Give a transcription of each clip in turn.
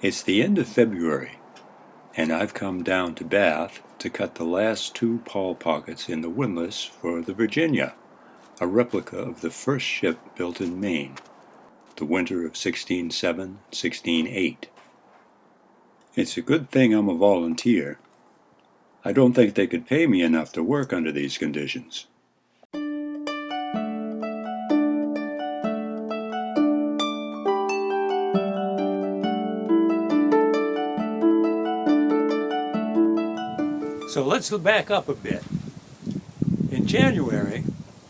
It's the end of February, and I've come down to Bath to cut the last 2 pawl pockets in the Windlass for the Virginia, a replica of the first ship built in Maine, the winter of 1607-1608. It's a good thing I'm a volunteer. I don't think they could pay me enough to work under these conditions. So let's back up a bit. In January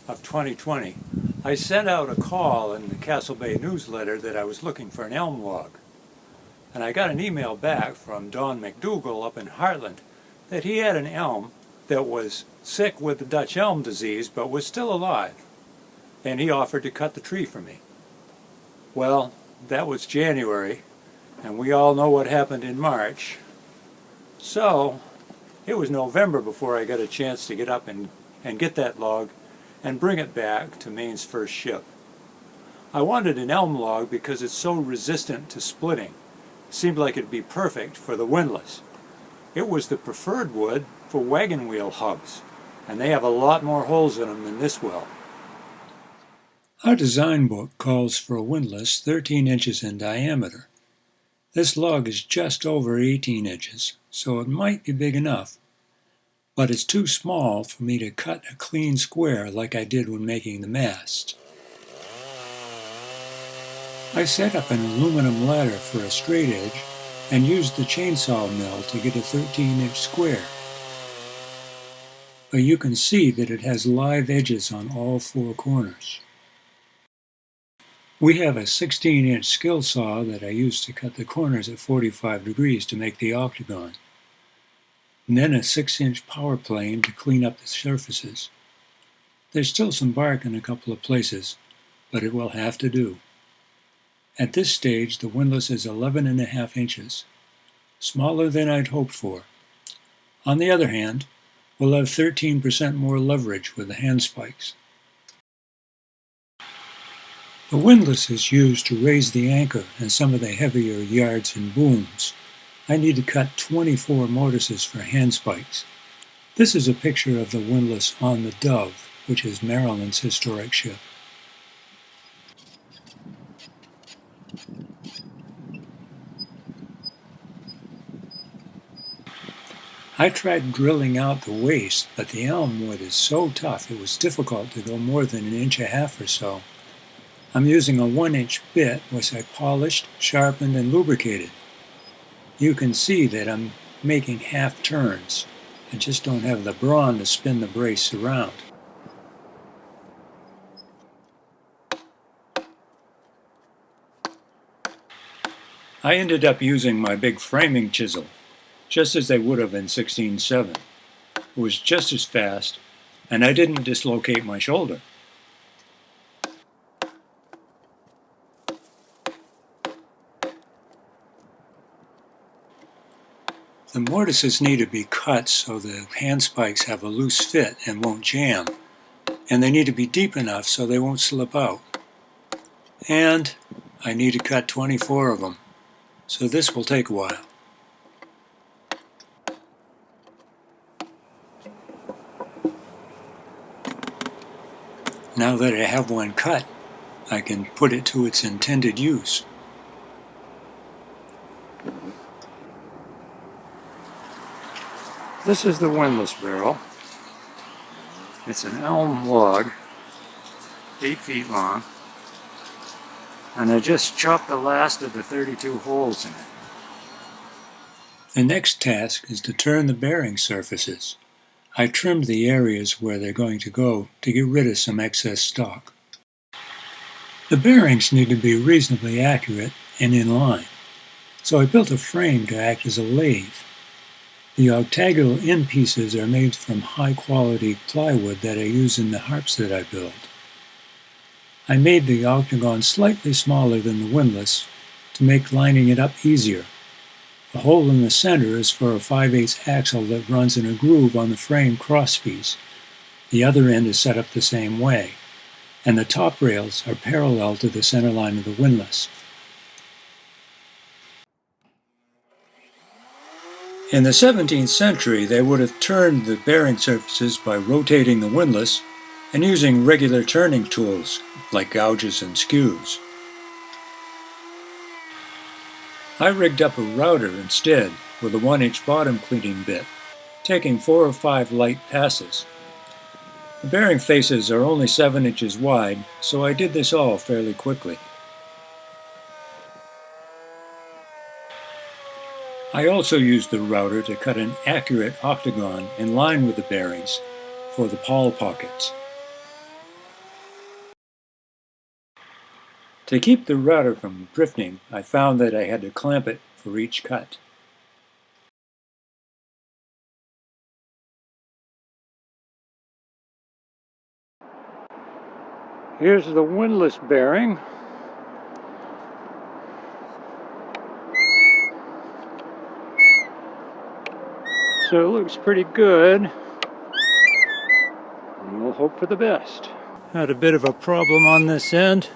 of 2020, I sent out a call in the Castle Bay newsletter that I was looking for an elm log. And I got an email back from Don McDougall up in Hartland that he had an elm that was sick with the Dutch elm disease but was still alive. And he offered to cut the tree for me. Well, that was January, and we all know what happened in March. So it was November before I got a chance to get up and get that log and bring it back to Maine's first ship. I wanted an elm log because it's so resistant to splitting. Seemed like it'd be perfect for the Windlass. It was the preferred wood for wagon wheel hubs, and they have a lot more holes in them than this will. Our design book calls for a windlass 13 inches in diameter. This log is just over 18 inches, so it might be big enough, but it's too small for me to cut a clean square like I did when making the mast. I set up an aluminum ladder for a straight edge and used the chainsaw mill to get a 13-inch square. But you can see that it has live edges on all 4 corners. We have a 16-inch skill saw that I use to cut the corners at 45 degrees to make the octagon, and then a 6-inch power plane to clean up the surfaces. There's still some bark in a couple of places, but it will have to do. At this stage, the windlass is 11.5 inches, smaller than I'd hoped for. On the other hand, we'll have 13% more leverage with the handspikes. The windlass is used to raise the anchor and some of the heavier yards and booms. I need to cut 24 mortises for handspikes. This is a picture of the windlass on the Dove, which is Maryland's historic ship. I tried drilling out the waist, but the elm wood is so tough it was difficult to go more than 1.5 inches or so. I'm using a 1-inch bit which I polished, sharpened, and lubricated. You can see that I'm making half turns. I just don't have the brawn to spin the brace around. I ended up using my big framing chisel, just as they would have in 1607. It was just as fast, and I didn't dislocate my shoulder. The mortises need to be cut so the handspikes have a loose fit and won't jam, and they need to be deep enough so they won't slip out. And I need to cut 24 of them, so this will take a while. Now that I have one cut, I can put it to its intended use. This is the windlass barrel. It's an elm log, 8 feet long, and I just chopped the last of the 32 holes in it. The next task is to turn the bearing surfaces. I trimmed the areas where they're going to go to get rid of some excess stock. The bearings need to be reasonably accurate and in line, so I built a frame to act as a lathe. The octagonal end pieces are made from high-quality plywood that I use in the harps that I build. I made the octagon slightly smaller than the windlass to make lining it up easier. The hole in the center is for a 5/8 axle that runs in a groove on the frame crosspiece. The other end is set up the same way, and the top rails are parallel to the center line of the windlass. In the 17th century, they would have turned the bearing surfaces by rotating the windlass and using regular turning tools like gouges and skews. I rigged up a router instead with a 1-inch bottom cleaning bit, taking 4 or 5 light passes. The bearing faces are only 7 inches wide, so I did this all fairly quickly. I also used the router to cut an accurate octagon in line with the bearings for the pawl pockets. To keep the router from drifting, I found that I had to clamp it for each cut. Here's the windlass bearing. So it looks pretty good. And we'll hope for the best. Had a bit of a problem on this end.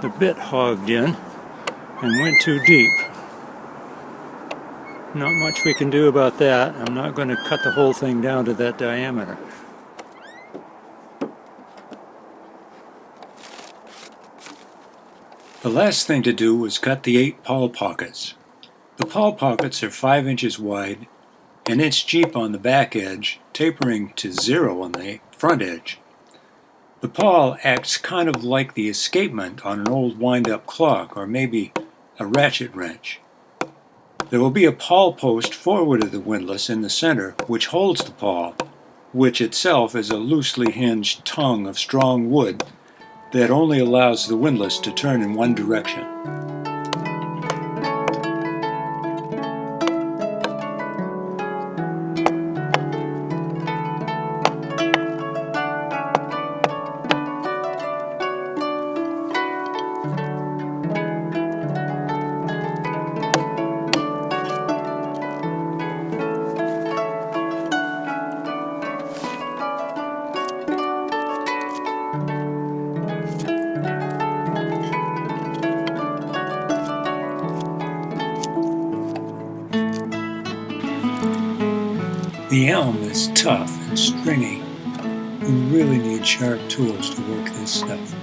The bit hogged in and went too deep. Not much we can do about that. I'm not going to cut the whole thing down to that diameter. The last thing to do was cut the 8 pawl pockets. The pawl pockets are 5 inches wide, an inch deep on the back edge, tapering to 0 on the front edge. The pawl acts kind of like the escapement on an old wind-up clock or maybe a ratchet wrench. There will be a pawl post forward of the windlass in the center which holds the pawl, which itself is a loosely hinged tongue of strong wood that only allows the windlass to turn in one direction. The elm is tough and stringy. You really need sharp tools to work this stuff.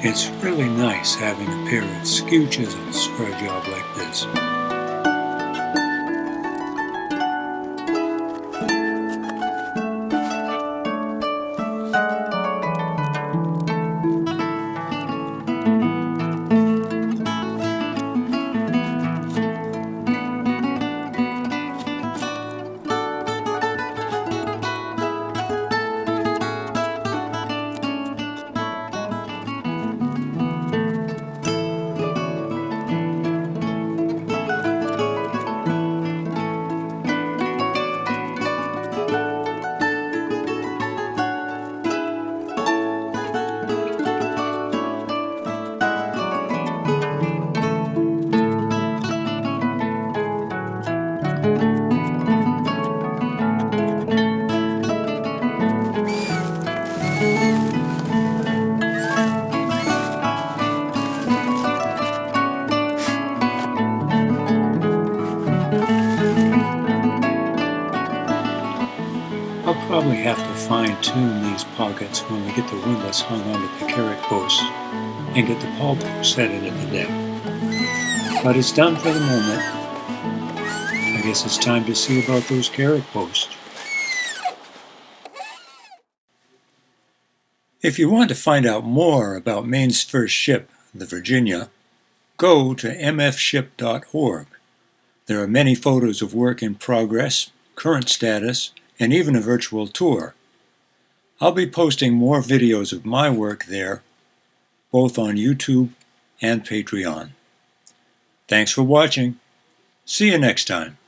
It's really nice having a pair of skew chisels for a job like this. fine-tune these pockets when we get the windlass hung onto the carrot posts and get the pawl posts headed at the deck. But it's done for the moment. I guess it's time to see about those carrot posts. If you want to find out more about Maine's first ship, the Virginia, go to mfship.org. There are many photos of work in progress, current status, and even a virtual tour. I'll be posting more videos of my work there, both on YouTube and Patreon. Thanks for watching. See you next time.